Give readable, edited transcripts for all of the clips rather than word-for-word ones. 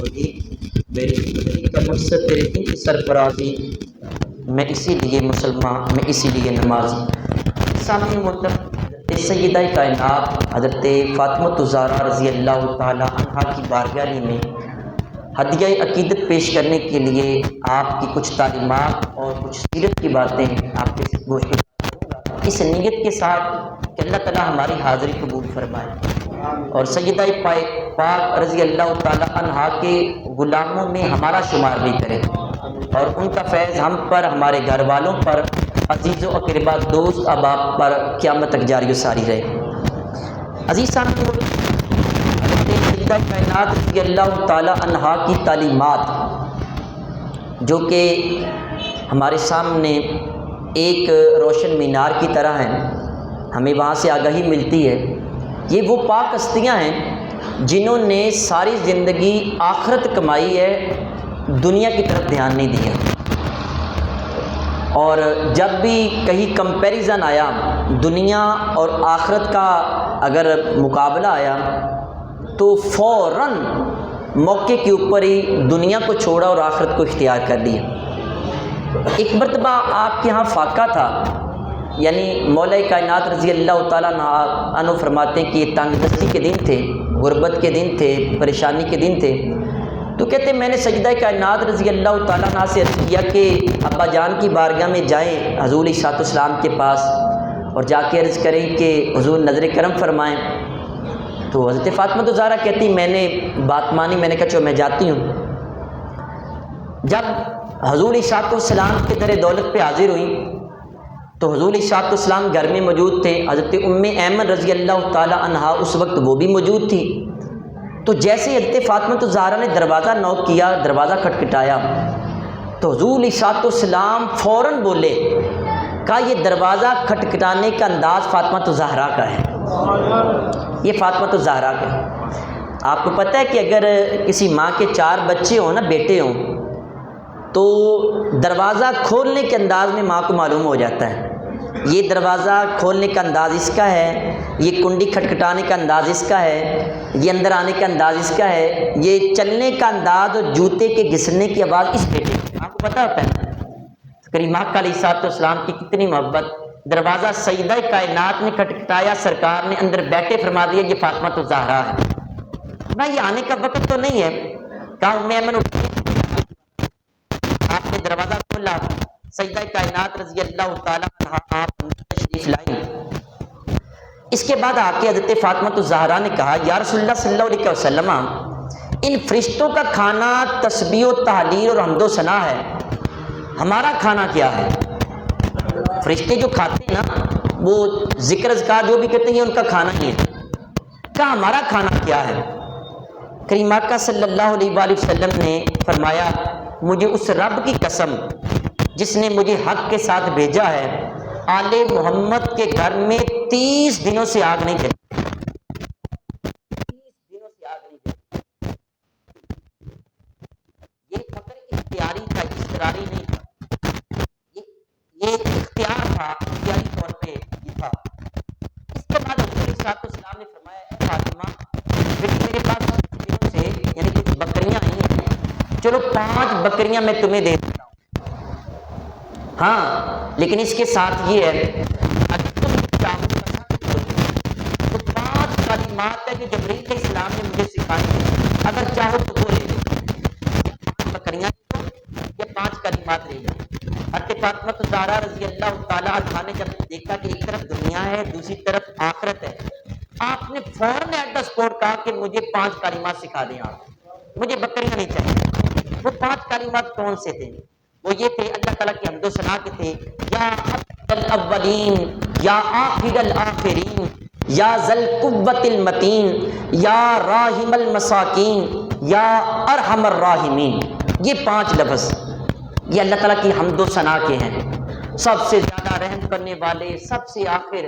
ہوگی، میری زندگی کا مقصد تیرے دین کی سرفرازی، میں اسی لیے مسلمان، میں اسی لیے نمازی۔ سامنے محترم، سیدہ کائنات حضرت فاطمہ الزہرا رضی اللہ تعالی عنہا کی بارگاہ میں ہدیہ عقیدت پیش کرنے کے لیے آپ کی کچھ تعلیمات اور کچھ سیرت کی باتیں آپ کے گوش میں اس نیت کے ساتھ کہ اللہ تعالیٰ ہماری حاضری قبول فرمائے اور سیدہ پاک رضی اللہ تعالی عنہا کے غلاموں میں ہمارا شمار بھی کرے اور ان کا فیض ہم پر، ہمارے گھر والوں پر، عزیز و اقربا، دوست احباب پر قیامت تک جاری و ساری رہے۔ عزیز سامعین، سیدہ کائنات رضی اللہ تعالی عنہا کی تعلیمات جو کہ ہمارے سامنے ایک روشن مینار کی طرح ہیں، ہمیں وہاں سے آگاہی ملتی ہے، یہ وہ پاک ہستیاں ہیں جنہوں نے ساری زندگی آخرت کمائی ہے، دنیا کی طرف دھیان نہیں دیا، اور جب بھی کہیں کمپیریزن آیا، دنیا اور آخرت کا اگر مقابلہ آیا تو فوراً موقع کے اوپر ہی دنیا کو چھوڑا اور آخرت کو اختیار کر لیا۔ ایک مرتبہ آپ کے ہاں فاقہ تھا، یعنی مولا کائنات رضی اللہ تعالیٰ عنہ فرماتے ہیں کہ یہ تنگ دستی کے دن تھے، غربت کے دن تھے، پریشانی کے دن تھے، تو کہتے ہیں میں نے سجدہ کائنات رضی اللہ تعالیٰ عنہ سے عرض کیا کہ ابا جان کی بارگاہ میں جائیں حضور علیہ السلام کے پاس اور جا کے عرض کریں کہ حضور نظر کرم فرمائیں۔ تو حضرت فاطمہ الزہرا کہتی میں نے بات مانی، میں نے کہا چلو میں جاتی ہوں۔ جب حضور علیہ السلام کے در دولت پہ حاضر ہوئیں تو حضور علیہ السلام گھر میں موجود تھے، حضرت ام ایمن رضی اللہ تعالی عنہا اس وقت وہ بھی موجود تھی۔ تو جیسے حضرت فاطمہ الزہرا نے دروازہ نوک کیا، دروازہ کھٹکھٹایا، تو حضور علیہ السلام فوراً بولے، کہا یہ دروازہ کھٹکھٹانے کا انداز فاطمہ الزہرا کا ہے، یہ فاطمہ الزہرا کا ہے۔ آپ کو پتہ ہے کہ اگر کسی ماں کے 4 بچے ہوں نا، بیٹے ہوں، تو دروازہ کھولنے کے انداز میں ماں کو معلوم ہو جاتا ہے، یہ دروازہ کھولنے کا انداز اس کا ہے، یہ کنڈی کھٹکھٹانے کا انداز اس کا ہے، یہ اندر آنے کا انداز اس کا ہے، یہ چلنے کا انداز اور جوتے کے گھسنے کی آواز اس بیٹے کی۔ آپ کو پتہ ہوتا ہے کریمہ کا علیہ السلام کی کتنی محبت، دروازہ سیدہ کائنات نے کھٹکھٹایا، سرکار نے اندر بیٹھے فرما دیا یہ فاطمہ الزہرا ہے، نہ یہ آنے کا وقت تو نہیں ہے۔ کہا ام ایمن آپ نے دروازہ کھولا، سیدہ کائنات رضی اللہ تعالیٰ عنہا آپ تشریف لائیں۔ اس کے بعد آ کے حضرت فاطمہ الزہرا نے کہا یا رسول اللہ صلی اللہ علیہ وسلم، ان فرشتوں کا کھانا تسبیح و تحلیل اور حمد و ثنا ہے، ہمارا کھانا کیا ہے؟ فرشتے جو کھاتے ہیں نا، وہ ذکر اذکار جو بھی کرتے ہیں یہ ان کا کھانا ہی ہے۔ کہا ہمارا کھانا کیا ہے؟ کریمہ کا صلی اللہ علیہ وآلہ وسلم نے فرمایا مجھے اس رب کی قسم جس نے مجھے حق کے ساتھ بھیجا ہے، آل محمد کے گھر میں 30 دنوں سے آگ نہیں جلی، 30 دنوں سے آگ نہیں جلی۔ یہ فقر اختیاری تھا، اضطراری نہیں تھا، یہ اختیار تھا، اختیاری طور پہ یہ تھا۔ اس کے بعد حضور علیہ السلام نے فرمایا اے فاطمہ، بیٹی میرے پاس دنوں سے یعنی کچھ بکریاں آئی ہیں، چلو 5 بکریاں میں تمہیں دے دیتا ہوں، ہاں لیکن اس کے ساتھ یہ ہے اگر تم چاہو تو 5 کلمات ہے جو جبرائیل علیہ السلام نے مجھے سکھائی ہیں، اگر چاہو تو وہ لے لو، 5 بکریاں یا 5 کلمات لے لو۔ حضرت فاطمہ الزہرا رضی اللہ تعالیٰ عنہا نے جب دیکھا کہ ایک طرف دنیا ہے دوسری طرف آخرت ہے، آپ نے فوراً ایٹ دا اسپاٹ کہا کہ مجھے 5 کلمات سکھا دیں، آپ مجھے بکریاں نہیں چاہیے۔ وہ 5 کلمات کون سے تھے؟ وہ یہ تھے، اللہ تعالیٰ کی حمد و ثنا کے تھے، یا اول الاولین یا آخر الآخرین یا ذل قوت المتین یا راحم المساکین یا ارحم الراحمین، یہ 5 لفظ یہ اللہ تعالیٰ کی حمد و ثنا کے ہیں، سب سے زیادہ رحم کرنے والے، سب سے آخر،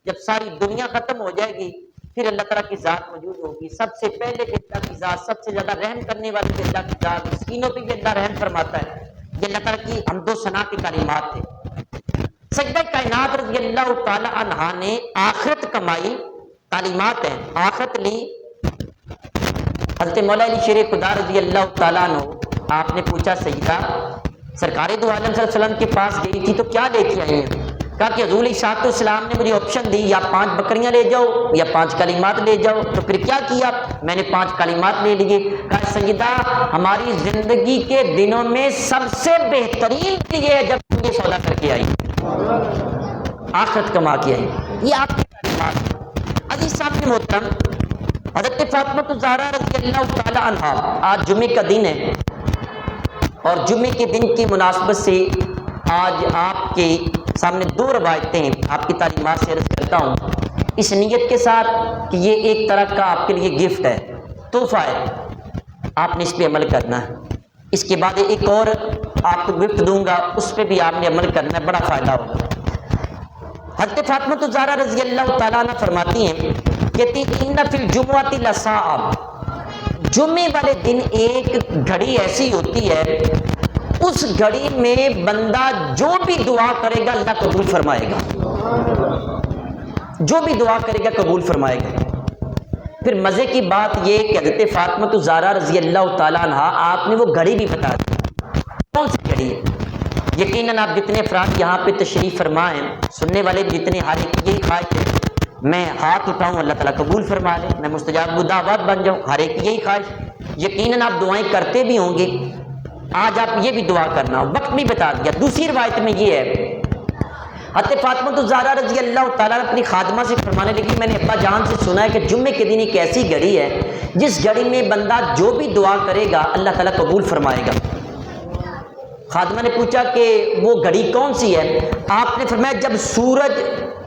جب ساری دنیا ختم ہو جائے گی پھر اللہ تعالیٰ کی ذات موجود ہوگی، سب سے پہلے بھی اللہ کی ذات، سب سے زیادہ رحم کرنے والے بھی اللہ کی ذات، مسکینوں پہ بھی اللہ رحم فرماتا ہے، یہ اللہ تعالیٰ کی حمد و ثنا کی کلمات تھے۔ سجدہ کائنات رضی اللہ تعالی عنہا نے آخرت کمائی، تعلیمات ہیں، آخرت لی، حضرت مولا علی شیر خدا رضی اللہ تعالیٰ عنہ، آپ نے پوچھا سیدہ سرکار دو عالم صلی اللہ علیہ وسلم کے پاس گئی تھی تو کیا لے کے آئی ہیں؟ کہا کہ حضور علیہ السلام نے مجھے آپشن دی، یا 5 بکریاں لے جاؤ یا 5 کلمات لے جاؤ۔ تو پھر کیا کیا؟ میں نے 5 کلمات لے لیے۔ کہا سیدہ ہماری زندگی کے دنوں میں سب سے بہترین یہ ہے جب تم یہ سودا کر کے آئی، آخرت کما کے آئی۔ یہ آپ کی تعلیمات۔ عزیز صاحب محترم، حضرت فاطمہ الزہرا رضی اللہ تعالی عنہا، آج جمعے کا دن ہے اور جمعے کے دن کی مناسبت سے آج آپ کے سامنے 2 روایتیں آپ کی تعلیمات سے عرض کرتا ہوں، اس نیت کے ساتھ کہ یہ ایک طرح کا آپ کے لیے گفٹ ہے، تحفہ ہے، آپ نے اس پہ عمل کرنا ہے۔ اس کے بعد ایک اور آپ کو گفٹ دوں گا، اس پہ بھی آپ نے عمل کرنا ہے، بڑا فائدہ ہوگا۔ حضرت فاطمہ الزہرا رضی اللہ تعالیٰ عنہ فرماتی ہیں، کہتی ان فی الجمعۃ لساعۃ، جمعے والے دن ایک گھڑی ایسی ہوتی ہے، اس گھڑی میں بندہ جو بھی دعا کرے گا اللہ قبول فرمائے گا، جو بھی دعا کرے گا قبول فرمائے گا۔ پھر مزے کی بات یہ کہ حضرت فاطمہ الزہرا رضی اللہ تعالیٰ عنہ آپ نے وہ گھڑی بھی بتا دی، کون سی گھڑی ہے؟ یقیناً آپ جتنے افراد یہاں پہ تشریف فرما ہیں، سننے والے بھی جتنے، ہر ایک یہی خواہش ہے میں ہاتھ اٹھاؤں اللہ تعالیٰ قبول فرما لے، میں مستجاب الدعوات بن جاؤں، ہر ایک یہی خواہش۔ یقیناً آپ دعائیں کرتے بھی ہوں گے، آج آپ یہ بھی دعا کرنا، وقت بھی بتا دیا۔ دوسری روایت میں یہ ہے، حضرت فاطمہ الزہرا رضی اللہ تعالیٰ اپنی خادمہ سے فرمانے لگی، میں نے ابا جان سے سنا ہے کہ جمعے کے دن ایک ایسی گھڑی ہے جس گھڑی میں بندہ جو بھی دعا کرے گا اللہ تعالیٰ قبول فرمائے گا۔ خادمہ نے پوچھا کہ وہ گھڑی کون سی ہے؟ آپ نے فرمایا جب سورج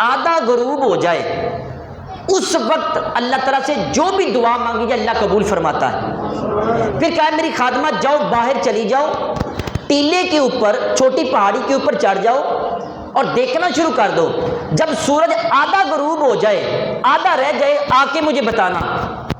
آدھا غروب ہو جائے اس وقت اللہ تعالیٰ سے جو بھی دعا مانگی جائے اللہ قبول فرماتا ہے۔ پھر کہا میری خادمہ جاؤ باہر چلی جاؤ، ٹیلے کے اوپر چھوٹی پہاڑی کے اوپر چڑھ جاؤ اور دیکھنا شروع کر دو، جب سورج آدھا غروب ہو جائے آدھا رہ جائے آ کے مجھے بتانا۔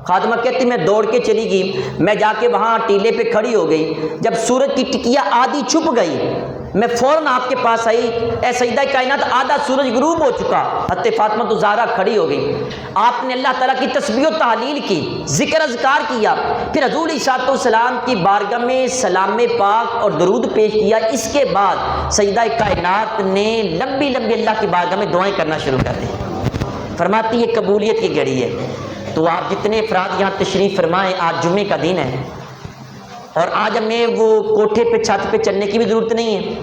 خادمہ کہتی میں دوڑ کے چلی گئی، میں جا کے وہاں ٹیلے پہ کھڑی ہو گئی، جب سورج کی ٹکیا آدھی چھپ گئی میں فوراً آپ کے پاس آئی، اے سیدہ کائنات آدھا سورج غروب ہو چکا۔ حضرت فاطمہ الزہرا کھڑی ہو گئی، آپ نے اللہ تعالیٰ کی تسبیح و تحلیل کی، ذکر اذکار کیا، پھر حضور علیہ السلام کی بارگاہ میں سلام پاک اور درود پیش کیا۔ اس کے بعد سیدہ کائنات نے لمبی لمبی اللہ کی بارگاہ میں دعائیں کرنا شروع کر دی۔ فرماتی یہ قبولیت کی گھڑی ہے۔ تو آپ جتنے افراد یہاں تشریف فرمائیں، آج جمعے کا دن ہے اور آج ہمیں وہ کوٹھے پہ چھت پہ چلنے کی بھی ضرورت نہیں ہے۔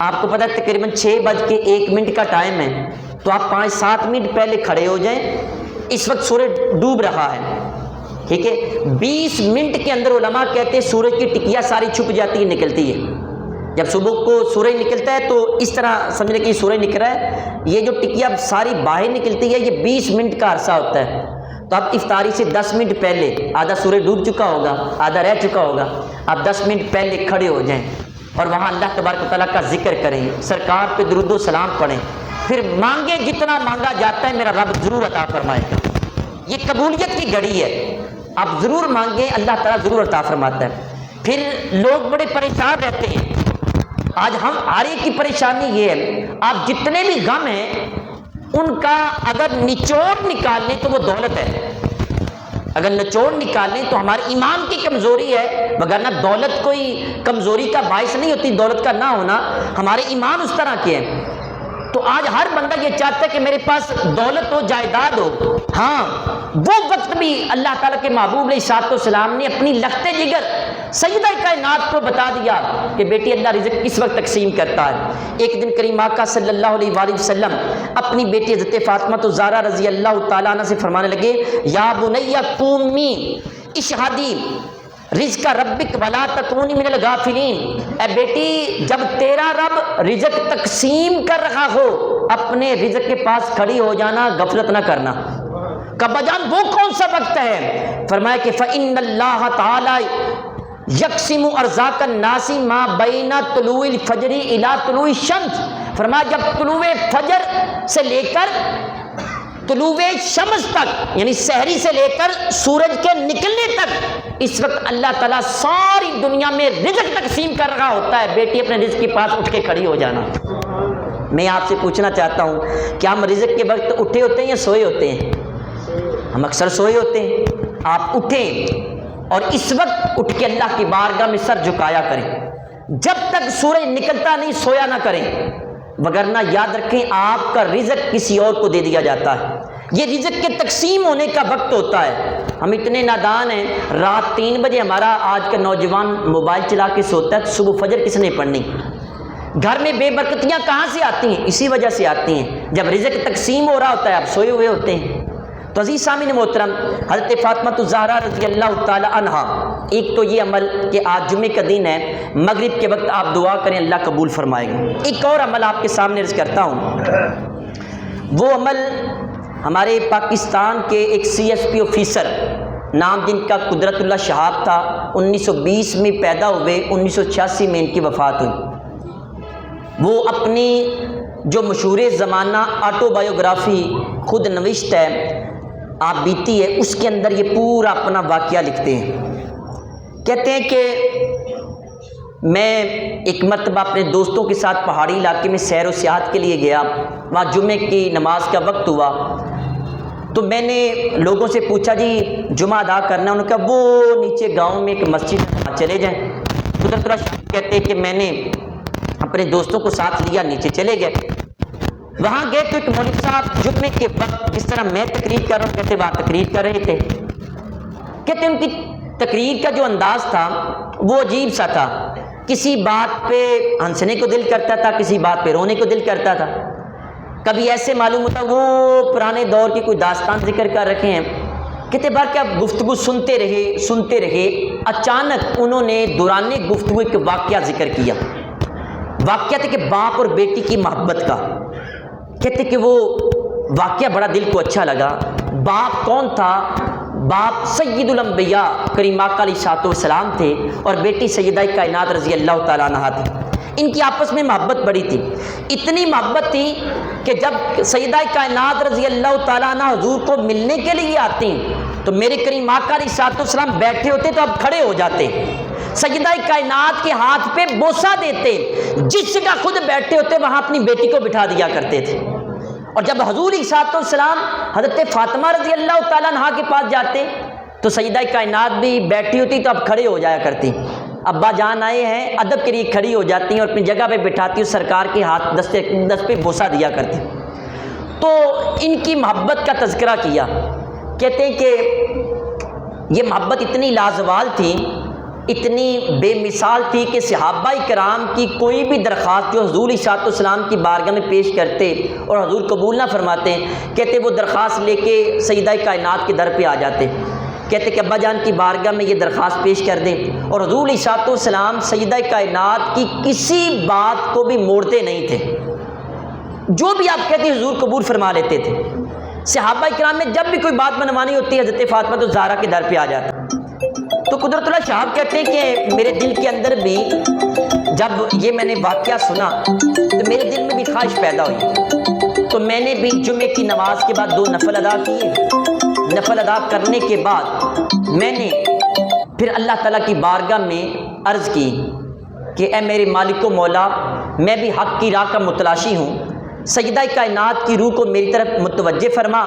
آپ کو پتہ ہے تقریباً 6:01 کا ٹائم ہے، تو آپ 5-7 منٹ پہلے کھڑے ہو جائیں۔ اس وقت سورج ڈوب رہا ہے، ٹھیک ہے، 20 منٹ کے اندر علماء کہتے ہیں سورج کی ٹکیا ساری چھپ جاتی ہے، نکلتی ہے۔ جب صبح کو سورج نکلتا ہے تو اس طرح سمجھ لیں کہ سورج نکل رہا ہے، یہ جو ٹکیا ساری باہر نکلتی ہے یہ 20 منٹ کا عرصہ ہوتا ہے۔ تو آپ افطاری سے 10 منٹ پہلے، آدھا سورج ڈوب چکا ہوگا آدھا رہ چکا ہوگا، آپ 10 منٹ پہلے کھڑے ہو جائیں اور وہاں اللہ تبارک و تعالیٰ کا ذکر کریں، سرکار پہ درود و سلام پڑھیں، پھر مانگے جتنا مانگا جاتا ہے میرا رب ضرور عطا فرمائے گا۔ یہ قبولیت کی گھڑی ہے، آپ ضرور مانگیں اللہ تعالیٰ ضرور عطا فرماتا ہے۔ پھر لوگ بڑے پریشان رہتے ہیں، آج ہم ہر ایک کی پریشانی یہ ہے، آپ جتنے بھی غم ہیں ان کا اگر نچوڑ نکال لیں تو وہ دولت ہے، اگر نچوڑ نکالیں تو ہمارے ایمان کی کمزوری ہے، وگرنہ دولت کوئی کمزوری کا باعث نہیں ہوتی، دولت کا نہ ہونا، ہمارے ایمان اس طرح کے ہیں۔ تو آج ہر بندہ یہ چاہتا ہے کہ میرے پاس دولت ہو، جائیداد ہو۔ ہاں وہ وقت بھی اللہ تعالیٰ کے محبوب علیہ السلام نے اپنی لخت جگر سیدہ کائنات کو بتا دیا کہ بیٹی اللہ رزق کس وقت تقسیم کرتا ہے۔ ایک دن کریم آقا صلی اللہ علیہ وآلہ وسلم اپنی بیٹی حضرت فاطمہ الزہرا رضی اللہ تعالیٰ عنہ سے فرمانے لگے، یا بنیہ قومی اشہدی رزق ربک ولا تکونی من الغافلین، اے بیٹی جب تیرا رب رزق تقسیم کر رہا ہو اپنے رزق کے پاس کھڑی ہو جانا، غفلت نہ کرنا۔ کب جان وہ کون سا وقت ہے؟ فرمایا کہ فإن اللہ تعالی یقسم ارزاق الناس ما بین طلوع الفجر الی طلوع الشمس، فرمایا جب طلوع فجر سے لے کر طلوع شمس تک، یعنی سحری سے لے کر سورج کے نکلنے تک، اس وقت اللہ تعالیٰ ساری دنیا میں رزق تقسیم کر رہا ہوتا ہے۔ بیٹی اپنے رزق کے پاس اٹھ کے کھڑی ہو جانا۔ میں آپ سے پوچھنا چاہتا ہوں کیا ہم رزق کے وقت اٹھے ہوتے ہیں یا سوئے ہوتے ہیں؟ ہم اکثر سوئے ہوتے ہیں۔ آپ اٹھیں، اور اس وقت اٹھ کے اللہ کی بارگاہ میں سر جھکایا کریں، جب تک سورج نکلتا نہیں سویا نہ کریں، وگرنہ یاد رکھیں آپ کا رزق کسی اور کو دے دیا جاتا ہے، یہ رزق کے تقسیم ہونے کا وقت ہوتا ہے۔ ہم اتنے نادان ہیں، رات 3 بجے ہمارا آج کا نوجوان موبائل چلا کے سوتا ہے تو صبح فجر کس نے پڑھنی؟ گھر میں بے برکتیاں کہاں سے آتی ہیں؟ اسی وجہ سے آتی ہیں، جب رزق تقسیم ہو رہا ہوتا ہے آپ سوئے ہوئے ہوتے ہیں۔ تو عزیز سامعین محترم، حضرت فاطمہ الزہرا رضی اللہ تعالی عنہا، ایک تو یہ عمل کہ آج جمعے کا دن ہے، مغرب کے وقت آپ دعا کریں اللہ قبول فرمائے گا۔ ایک اور عمل آپ کے سامنے عرض کرتا ہوں، وہ عمل ہمارے پاکستان کے ایک سی ایس پی آفیسر، نام جن کا قدرت اللہ شہاب تھا، 1920 میں پیدا ہوئے، 1986 میں ان کی وفات ہوئی۔ وہ اپنی جو مشہور زمانہ آٹو بایوگرافی خود نوشت ہے، آپ بیتی ہے، اس کے اندر یہ پورا اپنا واقعہ لکھتے ہیں۔ کہتے ہیں کہ میں ایک مرتبہ اپنے دوستوں کے ساتھ پہاڑی علاقے میں سیر و سیاحت کے لیے گیا، وہاں جمعے کی نماز کا وقت ہوا تو میں نے لوگوں سے پوچھا جی جمعہ ادا کرنا، انہوں نے کہا وہ نیچے گاؤں میں ایک مسجد ہے وہاں چلے جائیں۔ قدرت اللہ شاہ کہتے ہیں کہ میں نے اپنے دوستوں کو ساتھ لیا، نیچے چلے گئے، وہاں گئے تو ایک مولوی صاحب جمعے کے وقت جس طرح میں تقریر کر رہا ہوں کہتے وہاں تقریر کر رہے تھے۔ کہتے ان کی تقریر کا جو انداز تھا وہ عجیب سا تھا، کسی بات پہ ہنسنے کو دل کرتا تھا، کسی بات پہ رونے کو دل کرتا تھا، کبھی ایسے معلوم ہوتا وہ پرانے دور کی کوئی داستان ذکر کر رکھے ہیں۔ کہتے بار کیا گفتگو سنتے رہے، اچانک انہوں نے دوران گفتگو ایک واقعہ ذکر کیا، واقعہ تھا کہ باپ اور بیٹی کی محبت کا۔ کہتے کہ وہ واقعہ بڑا دل کو اچھا لگا۔ باپ کون تھا؟ باپ سید الانبیاء کریم آقا علیہ الصلوۃ والسلام تھے اور بیٹی سیدہ کائنات رضی اللہ تعالیٰ عنہا تھی۔ ان کی آپس میں محبت بڑی تھی، اتنی محبت تھی کہ جب سیدہ کائنات رضی اللہ تعالیٰ عنہ حضور کو ملنے کے لیے آتی تو میرے کریم آقا علیہ الصلوۃ والسلام بیٹھے ہوتے تو اب کھڑے ہو جاتے، سیدہ کائنات کے ہاتھ پہ بوسہ دیتے، جس جگہ خود بیٹھے ہوتے وہاں اپنی بیٹی کو بٹھا دیا کرتے تھے۔ اور جب حضور علیہ الصلوۃ والسلام حضرت فاطمہ رضی اللہ تعالیٰ عنہا کے پاس جاتے تو سیدہ کائنات بھی بیٹھی ہوتی تو اب کھڑے ہو جایا کرتی، ابا جان آئے ہیں ادب کے لیے کھڑی ہو جاتی ہیں اور اپنی جگہ پہ بٹھاتی اور سرکار کے ہاتھ دست پہ بوسہ دیا کرتی۔ تو ان کی محبت کا تذکرہ کیا، کہتے ہیں کہ یہ محبت اتنی لازوال تھی، اتنی بے مثال تھی کہ صحابہ کرام کی کوئی بھی درخواست جو حضور علیہ الصلوۃ والسلام کی بارگاہ میں پیش کرتے اور حضور قبول نہ فرماتے، کہتے وہ درخواست لے کے سیدہ کائنات کے در پہ آ جاتے، کہتے کہ ابا جان کی بارگاہ میں یہ درخواست پیش کر دیں، اور حضور علیہ الصلوۃ والسلام سیدہ کائنات کی کسی بات کو بھی موڑتے نہیں تھے، جو بھی آپ کہتے حضور قبول فرما لیتے تھے۔ صحابہ کرام میں جب بھی کوئی بات منوانی ہوتی ہے حضرت فاطمہ الزہرا کے در پہ آ جاتا۔ تو قدرت اللہ شہاب کہتے ہیں کہ میرے دل کے اندر بھی جب یہ میں نے واقعہ سنا تو میرے دل میں بھی خواہش پیدا ہوئی، تو میں نے بھی جمعے کی نماز کے بعد 2 نفل ادا کیے۔ نفل ادا کرنے کے بعد میں نے پھر اللہ تعالیٰ کی بارگاہ میں عرض کی کہ اے میرے مالک و مولا، میں بھی حق کی راہ کا متلاشی ہوں، سیدہ کائنات کی روح کو میری طرف متوجہ فرما۔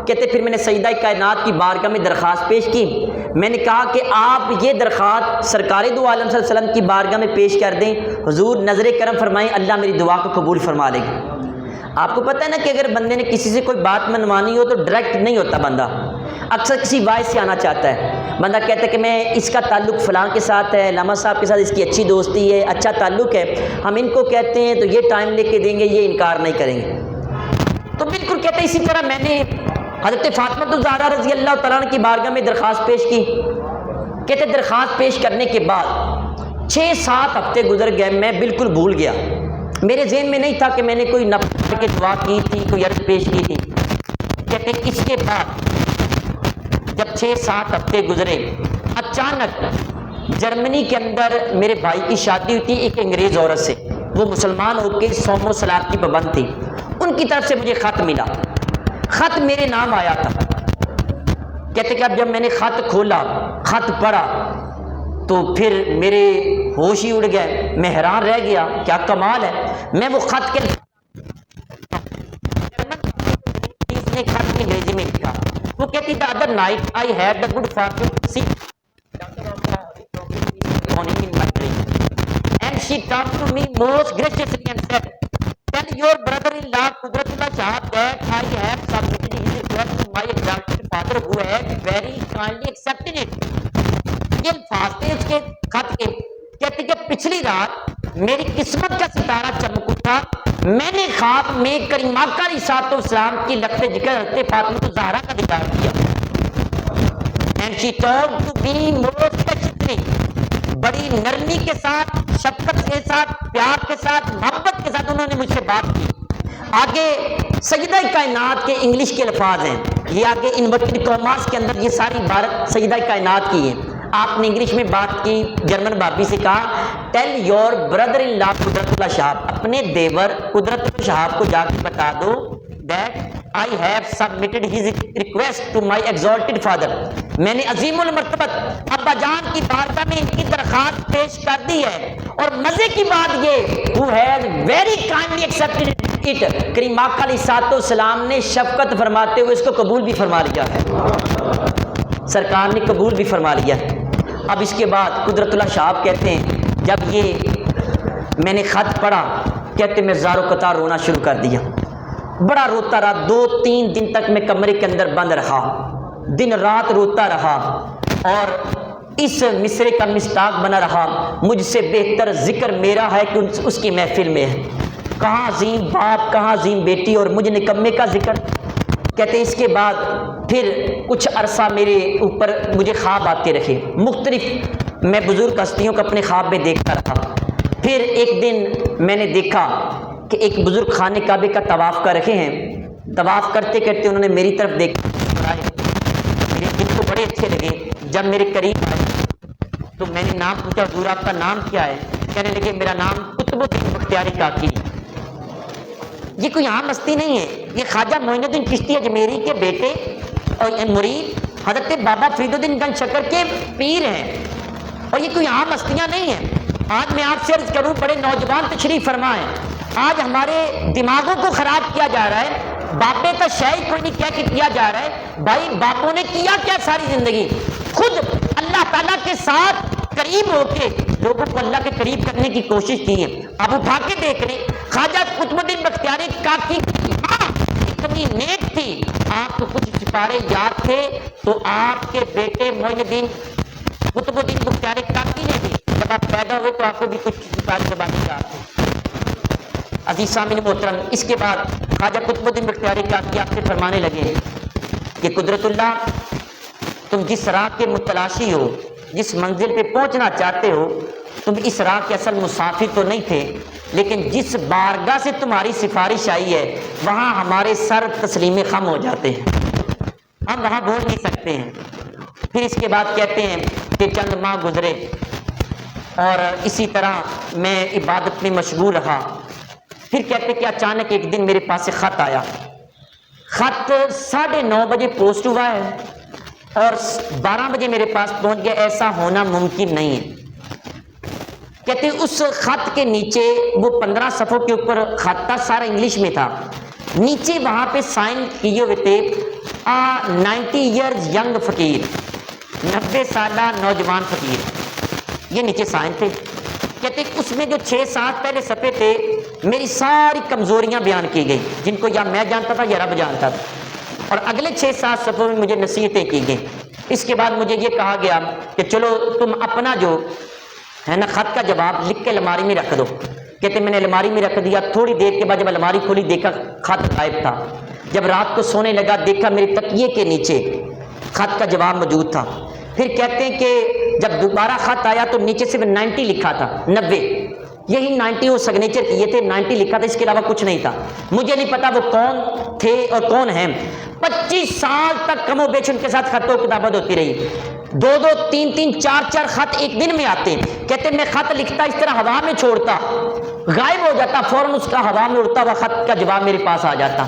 کہتے پھر میں نے سیدہ کائنات کی بارگاہ میں درخواست پیش کی، میں نے کہا کہ آپ یہ درخواست سرکار دو عالم صلی اللہ علیہ وسلم کی بارگاہ میں پیش کر دیں، حضور نظر کرم فرمائیں، اللہ میری دعا کو قبول فرما لے گا۔ آپ کو پتہ ہے نا کہ اگر بندے نے کسی سے کوئی بات منوانی ہو تو ڈائریکٹ نہیں ہوتا، بندہ اکثر کسی وائس سے آنا چاہتا ہے۔ بندہ کہتا ہے کہ میں اس کا تعلق فلاں کے ساتھ ہے، علامہ صاحب کے ساتھ اس کی اچھی دوستی ہے، اچھا تعلق ہے، ہم ان کو کہتے ہیں تو یہ ٹائم لے کے دیں گے، یہ انکار نہیں کریں گے۔ تو بالکل کہتے ہیں اسی طرح میں نے حضرت فاطمہ الزہرا رضی اللہ تعالیٰ عنہ کی بارگاہ میں درخواست پیش کی۔ کہتے درخواست پیش کرنے کے بعد 6-7 ہفتے گزر گئے، میں بالکل بھول گیا، میرے ذہن میں نہیں تھا کہ میں نے کوئی نفل کی دعا کی تھی، کوئی عرض پیش کی تھی۔ کہتے ہیں اس کے بعد جب 6-7 ہفتے گزرے، اچانک جرمنی کے اندر میرے بھائی کی شادی ہوئی تھی ایک انگریز عورت سے، وہ مسلمان ہو کے صوم و صلات کی پابند تھی، ان کی طرف سے مجھے خط ملا، خط میرے نام آیا تھا۔ کہتے کہ اب جب میں نے خط کھولا، خط پڑھا تو پھر میرے ہوش ہی اڑ گئے، میں حیران رہ گیا، کیا کمال ہے۔ میں وہ خط کے خط انگریزی میں لکھا، وہ کہتی the other night I had the good fortune to see morning in my dream. And she turned to me most graciously and said, tell your brother-in-law Qudratullah Shahab that I have submitted his request to my exalted father who has very kindly accepted it. یہ الفاظ تھے اس کے خط کے. کہتے کہ پچھلی رات میری قسمت کا ستارہ چمک اٹھا, میں نے خواب میں کریم آقا علیہ الصلوۃ والسلام کی لقب ذکر حضرت فاطمہ الزہرا کا دیدار کیا. And she told to me most patiently, بڑی نرمی کے ساتھ, شفقت کے ساتھ, پیار کے ساتھ, محبت کے ساتھ انہوں نے مجھ سے بات کی. آگے سیدہ کائنات کے انگلش کے الفاظ ہیں, یہ آگے انورٹڈ کاماز کے اندر یہ ساری عبارت سیدہ کائنات کی ہے. آپ نے انگلش میں بات کی, جرمن بابی سے کہا ٹیل یور بردر ان لا قدرتاللہ شہاب, اپنے دیور قدرتاللہ شہاب کو جا کے بتا دو that I have submitted his request to my exalted father, میں نے عظیم المرتبت ابا جان کی بارگاہ میں ان کی درخواست پیش کر دی ہے. اور مزے کی بات یہ who has very kindly accepted it, کریم آقا علیہ الصلوۃ والسلام نے شفقت فرماتے ہوئے اس کو قبول بھی فرما لیا ہے, سرکار نے قبول بھی فرما لیا ہے. اب اس کے بعد قدرتاللہ شہاب کہتے ہیں جب یہ میں نے خط پڑھا, کہتے میں زار و قطار رونا شروع کر دیا, بڑا روتا رہا, 2-3 دن تک میں کمرے کے اندر بند رہا, دن رات روتا رہا اور اس مصرے کا مصداق بنا رہا, مجھ سے بہتر ذکر میرا ہے کہ اس کی محفل میں ہے, کہاں عظیم باپ کہاں عظیم بیٹی اور مجھ نکمے کا ذکر. کہتے اس کے بعد پھر کچھ عرصہ میرے اوپر مجھے خواب آتے رہے مختلف, میں بزرگ ہستیوں کو اپنے خواب میں دیکھتا رہا. پھر ایک دن میں نے دیکھا کہ ایک بزرگ خانے کعبے کا طواف کر رہے ہیں, طواف کرتے کرتے انہوں نے میری طرف دیکھا, میرے دل کو بڑے اچھے لگے. جب میرے قریب آئے تو میں نے نام پوچھا, حضور آپ کا نام کیا ہے؟ کہنے لگے میرا نام قطب الدین بختیاری کاکی. یہ کوئی عام ہستی نہیں ہے, یہ خواجہ معین الدین چشتی اجمیری کے بیٹے اور مرید حضرت بابا فرید الدین گنج شکر کے پیر ہیں, اور یہ کوئی عام ہستیاں نہیں ہیں. آج میں آپ سے عرض کروں, بڑے نوجوان تشریف فرما ہیں, آج ہمارے دماغوں کو خراب کیا جا رہا ہے, باپے کا شے کوئی نہیں کیا کہ کیا جا رہا ہے. بھائی باپوں نے کیا کیا ساری زندگی, خود اللہ تعالیٰ کے ساتھ قریب ہو کے لوگوں کو اللہ کے قریب کرنے کی کوشش کی ہے. اب اٹھا کے دیکھ رہے, خواجہ قطب الدین بختیاری کاکی کی ماں اتنی نیک تھی, آپ کو کچھ سپارے یاد تھے تو آپ کے بیٹے معین الدین قطب الدین بختیاری کاکی نے بھی, جب آپ پیدا ہوئے تو آپ کو بھی کچھ سپارے زبانی یاد تھے. عزیز سامعین محترم, اس کے بعد خواجہ قطب الدین بختیاری کاکی آپ سے فرمانے لگے کہ قدرت اللہ, تم جس راہ کے متلاشی ہو, جس منزل پہ پہنچنا چاہتے ہو, تم اس راہ کے اصل مسافر تو نہیں تھے, لیکن جس بارگاہ سے تمہاری سفارش آئی ہے وہاں ہمارے سر تسلیم خم ہو جاتے ہیں, ہم وہاں بول نہیں سکتے ہیں. پھر اس کے بعد کہتے ہیں کہ چند ماہ گزرے اور اسی طرح میں عبادت میں مشغول رہا. پھر کہتے کہ اچانک ایک دن میرے پاس ایک خط آیا, خط 9:30 بجے پوسٹ ہوا ہے اور 12 بجے میرے پاس پہنچ گیا. ایسا ہونا ممکن نہیں ہے. کہتے اس خط کے نیچے, وہ 15 صفحوں کے اوپر خط تھا, سارا انگلش میں تھا, نیچے وہاں پہ سائن کیے ہوئے تھے 90 ایئرز ینگ فقیر, 90 سالہ نوجوان فقیر, یہ نیچے سائن تھے. کہتے اس میں جو 6-7 پہلے صفحے تھے میری ساری کمزوریاں بیان کی گئی, جن کو یا میں جانتا تھا یا رب جانتا تھا, اور اگلے 6-7 صفحوں میں مجھے نصیحتیں کی گئیں. اس کے بعد مجھے یہ کہا گیا کہ چلو تم اپنا جو ہے نا خط کا جواب لکھ کے الماری میں رکھ دو. کہتے میں نے الماری میں رکھ دیا. تھوڑی دیر کے بعد جب الماری کھولی دیکھا خط غائب تھا. جب رات کو سونے لگا دیکھا میرے تکیے کے نیچے خط کا جواب موجود تھا. پھر کہتے ہیں کہ جب دوبارہ خط آیا تو نیچے صرف 90 لکھا تھا, 90, یہی 90 وہ سگنیچر کیے تھے, 90 لکھا تھا, اس کے علاوہ کچھ نہیں تھا. مجھے نہیں پتا وہ کون تھے اور کون ہیں. 25 سال تک کم و بیش ان کے ساتھ خط و کتابت ہوتی رہی. 2-2, 3-3, 4-4 خط ایک دن میں آتے. کہتے میں خط لکھتا اس طرح ہوا میں چھوڑتا, غائب ہو جاتا, فوراً اس کا ہوا میں اڑتا ہوا خط کا جواب میرے پاس آ جاتا.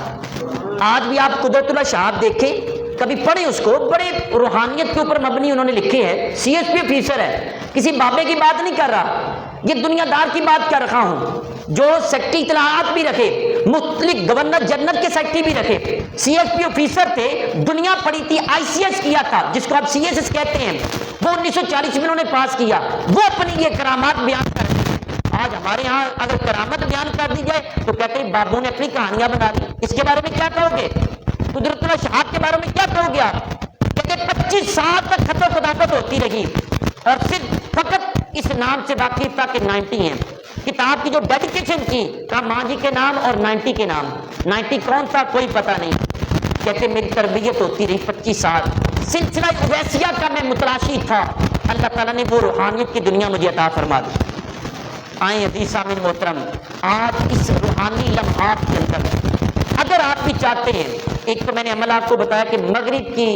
آج بھی آپ قدرتاللہ شہاب دیکھیں, کبھی پڑھیں اس کو, بڑے روحانیت کے اوپر مبنی انہوں نے لکھے ہیں. CSP آفیسر ہے, کسی بابے کی بات نہیں کر رہا, یہ دنیا دار کی بات کر رہا ہوں جو سیکٹری اطلاعات بھی رکھے. مختلف گورنر جنرل کے سیکٹری بھی رکھے، سی ایس پی آفیسر تھے، دنیا پڑی تھی، آئی سی ایس کیا تھا جس کو آپ سی ایس ایس کہتے ہیں، وہ 1940 میں انہوں نے پاس کیا، وہ اپنی یہ کرامات بیان کر رہے ہیں۔ آج ہمارے ہاں اگر کرامت بیان کر دی جائے تو کہتے ہیں بابو نے اپنی کہانیاں بنا لی۔ اس کے بارے میں کیا کہو گے؟ قدرت اللہ شہاب کے بارے میں کیا کہو گے آپ؟ کہتے 25 سال تک خط و خطابت ہوتی رہی اور صرف فقط اس نام سے واقف تھا کہ 90 ہیں۔ کتاب کی جو ڈیڈیکیشن کی کہا ماں جی کے نام اور 90 کے نام، 90 کون تھا کوئی پتہ نہیں۔ کہتے میری تربیت ہوتی رہی 25 سال، سلسلہ اویسیہ کا میں متلاشی تھا، اللہ تعالیٰ نے وہ روحانیت کی دنیا مجھے عطا فرما دی۔ آئیں عزیز سامعین محترم، آج اس روحانی لمحات کے اندر اگر آپ بھی چاہتے ہیں، ایک تو میں نے عمل آپ کو بتایا کہ مغرب کی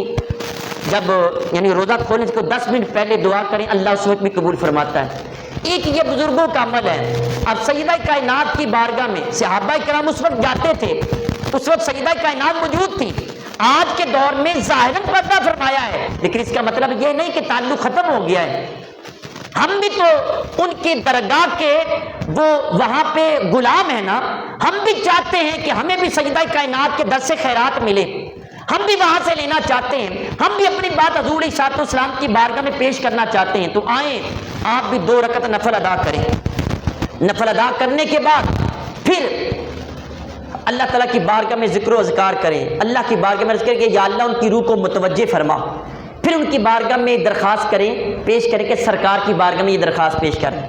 جب یعنی روزہ کھولنے سے 10 منٹ پہلے دعا کریں، اللہ اس وقت بھی قبول فرماتا ہے۔ ایک یہ بزرگوں کا عمل ہے۔ اب سیدہ کائنات کی بارگاہ میں صحابہ کرام اس وقت جاتے تھے، اس وقت سیدہ کائنات موجود تھی۔ آج کے دور میں ظاہراً پردہ فرمایا ہے، لیکن اس کا مطلب یہ نہیں کہ تعلق ختم ہو گیا ہے۔ ہم بھی تو ان کی درگاہ کے وہ وہاں پہ غلام ہیں نا، ہم بھی چاہتے ہیں کہ ہمیں بھی سیدہ کائنات کے در سے خیرات ملے، ہم بھی وہاں سے لینا چاہتے ہیں، ہم بھی اپنی بات حضور علیہ السلام کی بارگاہ میں پیش کرنا چاہتے ہیں۔ تو آئیں آپ بھی 2 رکعت نفل ادا کریں، نفل ادا کرنے کے بعد پھر اللہ تعالیٰ کی بارگاہ میں ذکر و اذکار کریں، اللہ کی بارگاہ میں ذکر کہ یا اللہ ان کی روح کو متوجہ فرما، پھر ان کی بارگاہ میں درخواست کریں، پیش کریں کہ سرکار کی بارگاہ میں یہ درخواست پیش کریں۔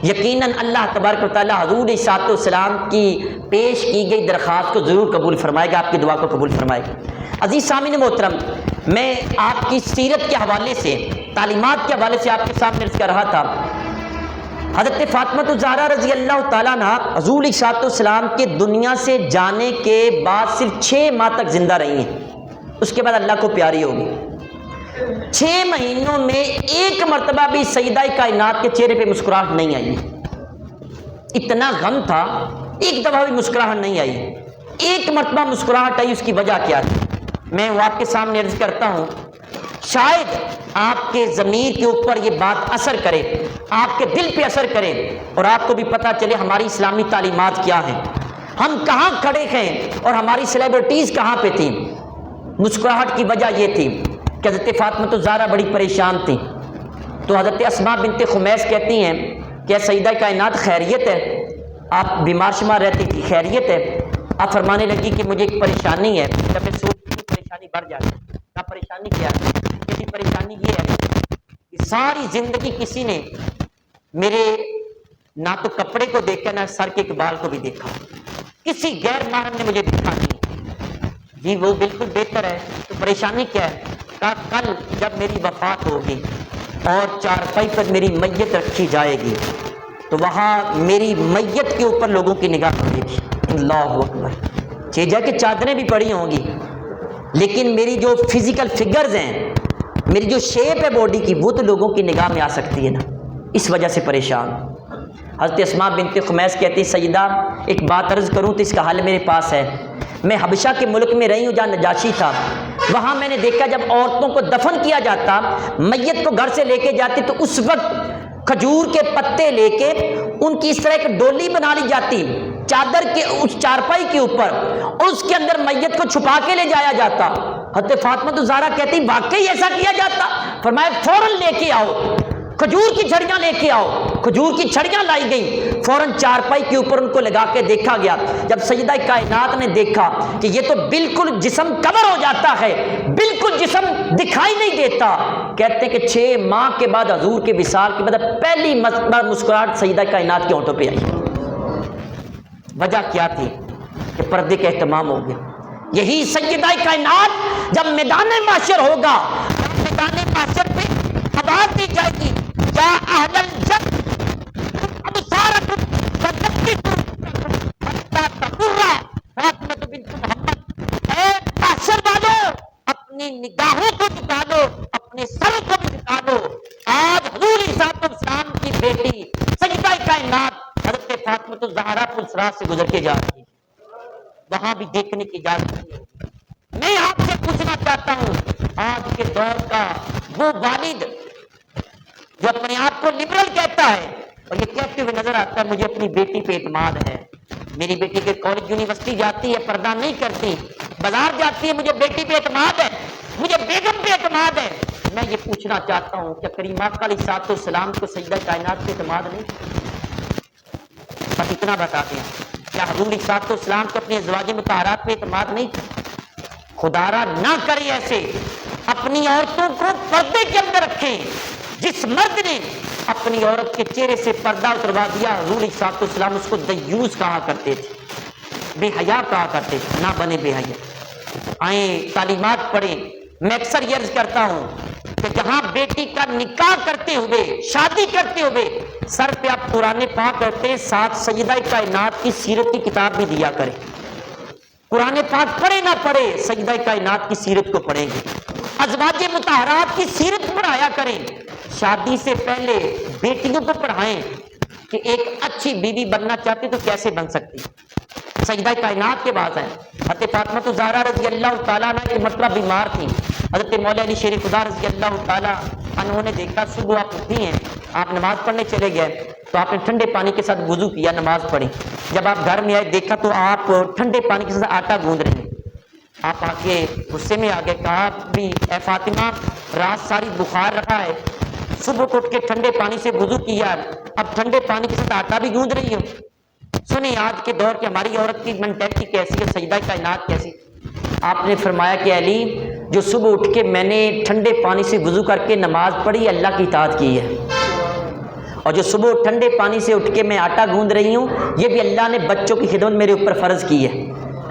یقیناً اللہ تبارک و تعالیٰ حضور علیہ السلام کی پیش کی گئی درخواست کو ضرور قبول فرمائے گا، آپ کی دعا کو قبول فرمائے گا۔ عزیز سامعین محترم، میں آپ کی سیرت کے حوالے سے، تعلیمات کے حوالے سے آپ کے سامنے عرض کر رہا تھا، حضرت فاطمہ الزہرا رضی اللہ تعالیٰ عنہ حضور علیہ السلام کے دنیا سے جانے کے بعد صرف 6 ماہ تک زندہ رہی ہیں، اس کے بعد اللہ کو پیاری ہوگی۔ 6 مہینوں میں ایک مرتبہ بھی سیدہ کائنات کے چہرے پہ مسکراہٹ نہیں آئی، اتنا غم تھا، ایک دفعہ بھی مسکراہٹ نہیں آئی۔ ایک مرتبہ مسکراہٹ آئی، اس کی وجہ کیا تھی میں وہ آپ کے سامنے عرض کرتا ہوں، شاید آپ کے ضمیر کے اوپر یہ بات اثر کرے، آپ کے دل پہ اثر کرے اور آپ کو بھی پتہ چلے ہماری اسلامی تعلیمات کیا ہیں، ہم کہاں کھڑے ہیں اور ہماری سیلیبریٹیز کہاں پہ تھیں۔ مسکراہٹ کی وجہ یہ تھی کہ حضرت فاطمہ الزہرا بڑی پریشان تھیں، تو حضرت اسماء بنت خمیس کہتی ہیں کہ سیدہ کائنات خیریت ہے؟ آپ بیمار شمار رہتی تھی، خیریت ہے؟ آپ فرمانے لگی کہ مجھے ایک پریشانی ہے، جب میں سوچتی ہوں پریشانی بڑھ جاتی ہے۔ کیا پریشانی کیا ہے؟ کسی پریشانی یہ ہے کہ ساری زندگی کسی نے میرے نہ تو کپڑے کو دیکھا نہ سر کے بال کو بھی دیکھا، کسی غیر محرم نے مجھے دیکھا نہیں۔ جی وہ بالکل بہتر ہے، تو پریشانی کیا ہے؟ کہا کل جب میری وفات ہوگی اور چارپائی پر میری میت رکھی جائے گی تو وہاں میری میت کے اوپر لوگوں کی نگاہ پڑے گی۔ اللہ اکبر، چیجا کہ چادریں بھی پڑی ہوں گی لیکن میری جو فزیکل فگرز ہیں، میری جو شیپ ہے باڈی کی، وہ تو لوگوں کی نگاہ میں آ سکتی ہے نا، اس وجہ سے پریشان۔ حضرت اسماء بنت خمیس کہتی سیدہ ایک بات عرض کروں تو اس کا حل میرے پاس ہے۔ میں حبشہ کے ملک میں رہی ہوں جہاں نجاشی تھا، وہاں میں نے دیکھا جب عورتوں کو دفن کیا جاتا، میت کو گھر سے لے کے جاتی تو اس وقت کھجور کے پتے لے کے ان کی اس طرح ایک ڈولی بنا لی جاتی چادر کے اس چارپائی کے اوپر، اور اس کے اندر میت کو چھپا کے لے جایا جاتا۔ حضرت فاطمہ الزہرا کہتی واقعی ایسا کیا جاتا؟ فرمایا فوراً لے کے آؤ، کھجور کی چھڑیاں لے کے آؤ۔ کھجور کی چھڑیاں لائی گئیں، فوراً چارپائی کے اوپر ان کو لگا کے دیکھا گیا۔ جب سیدہ کائنات نے دیکھا کہ یہ تو بالکل جسم کور ہو جاتا ہے، بالکل جسم دکھائی نہیں دیتا، کہتے ہیں کہ 6 ماہ کے بعد حضور کے وصال کے بعد پہلی مرتبہ مسکراہٹ سیدہ کائنات کے ہونٹوں پہ آئی۔ وجہ کیا تھی کہ پردے کا اہتمام ہو گیا۔ یہی سیدہ کائنات جب میدان محشر ہوگا، میدان محشر پہ آواز دی جائے گی یا اہل الجنہ ابصارکم فثبتوا حتی تمر فاطمہ بنت محمد، اے محشر والو اپنی نگاہوں کو جھکا دو، اپنے سر کو بھی جھکا دو۔ آج حضور صاحب السلام کی بیٹی سیدہ کائنات حضرت فاطمہ الزہرا پلسرات سے گزر کے جا رہی ہے، وہاں بھی دیکھنے کی اجازت نہیں ہوگی۔ میں آپ سے پوچھنا چاہتا ہوں، آج کے دور کا وہ والد جو اپنے آپ کو لبرل کہتا ہے اور یہ کہتے ہوئے نظر آتا ہے مجھے اپنی بیٹی پہ اعتماد ہے، میری بیٹی کے کالج یونیورسٹی جاتی ہے پردہ نہیں کرتی، بازار جاتی ہے، مجھے بیٹی پہ اعتماد ہے، مجھے بیگم پہ اعتماد ہے. میں یہ پوچھنا چاہتا ہوں کیا کریم آقا علیہ الصلوۃ والسلام کو سیدہ کائنات پہ اعتماد نہیں؟ بس اتنا بتا دیں، کیا حضور علیہ الصلوۃ والسلام کو اپنی ازواج مطہرات پہ اعتماد نہیں؟ خدا را نہ کرے ایسے، اپنی عورتوں کو پردے کے اندر رکھیں. جس مرد نے اپنی عورت کے چہرے سے پردہ اتروا دیا، حضور علیہ الصلوۃ والسلام اس کو دیوس کہا کرتے تھے، بے حیا کہا کرتے تھے. نہ بنے بے حیا. آئیں تعلیمات پڑھیں. میں اکثر یہ عرض کرتا ہوں کہ جہاں بیٹی کا نکاح کرتے ہوئے، شادی کرتے ہوئے سر پہ آپ قرآن پاک کرتے، ساتھ سیدہ کائنات کی سیرت کی کتاب بھی دیا کریں. قرآن پاک پڑھے نہ پڑھے، سیدہ کائنات کی سیرت کو پڑھیں گے. ازواج مطہرات کی سیرت پڑھایا کریں. شادی سے پہلے بیٹیوں کو پڑھائیں کہ ایک اچھی بیوی بننا چاہتی تو کیسے بن سکتی. سیدہ کائنات کے بعد ہیں حضرت فاطمہ الزہرا رضی اللہ تعالیٰ عنہ کی مرتبہ بیمار تھیں. حضرت مولا علی شیر خدا رضی اللہ تعالیٰ عنہ نے دیکھا صبح آپ اٹھی ہیں، آپ نماز پڑھنے چلے گئے تو آپ نے ٹھنڈے پانی کے ساتھ وضو کیا، نماز پڑھی. جب آپ گھر میں آئے دیکھا تو آپ ٹھنڈے پانی کے ساتھ آٹا گوندھ رہے ہیں. آپ آ کے غصے میں آ گئے، کہا بھی اے فاطمہ رات ساری بخار رکھا ہے، صبح کو اٹھ کے ٹھنڈے پانی سے وضو کیا، اب ٹھنڈے پانی کے ساتھ آٹا بھی گوندھ رہی ہو. سنیں آج کے دور کی ہماری عورت کی مینٹیلٹی کیسی ہے، سجدہ کائنات کیسی. آپ نے فرمایا کہ علی جو صبح اٹھ کے میں نے ٹھنڈے پانی سے وضو کر کے نماز پڑھی اللہ کی اطاعت کی ہے، اور جو صبح ٹھنڈے پانی سے اٹھ کے میں آٹا گوندھ رہی ہوں یہ بھی اللہ نے بچوں کی خدمت میرے اوپر فرض کی ہے.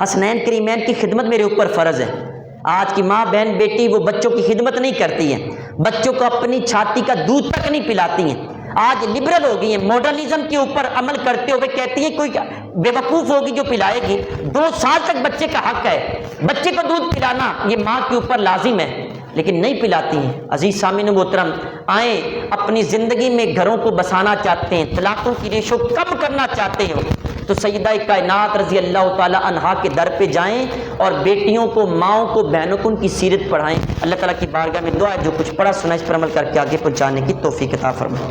حسنین کریمین کی خدمت میرے اوپر فرض ہے. آج کی ماں بہن بیٹی وہ بچوں کی خدمت نہیں کرتی ہیں، بچوں کو اپنی چھاتی کا دودھ تک نہیں پلاتی ہیں. آج لبرل ہو گئی ہیں، ماڈرنزم کے اوپر عمل کرتے ہوئے کہتی ہیں کوئی بے وقوف ہوگی جو پلائے گی. 2 سال تک بچے کا حق ہے، بچے کو دودھ پلانا یہ ماں کے اوپر لازم ہے، لیکن نہیں پلاتی ہیں. عزیز سامعین محترم، آئیں اپنی زندگی میں گھروں کو بسانا چاہتے ہیں، طلاقوں کی ریشو کم کرنا چاہتے ہو تو سیدہ کائنات رضی اللہ تعالی عنہا کے در پہ جائیں اور بیٹیوں کو، ماؤں کو، بہنوں کو ان کی سیرت پڑھائیں. اللہ تعالیٰ کی بارگاہ میں دعا ہے جو کچھ پڑھا سنا اس پر عمل کر کے آگے پہنچانے کی توفیق عطا فرمائے.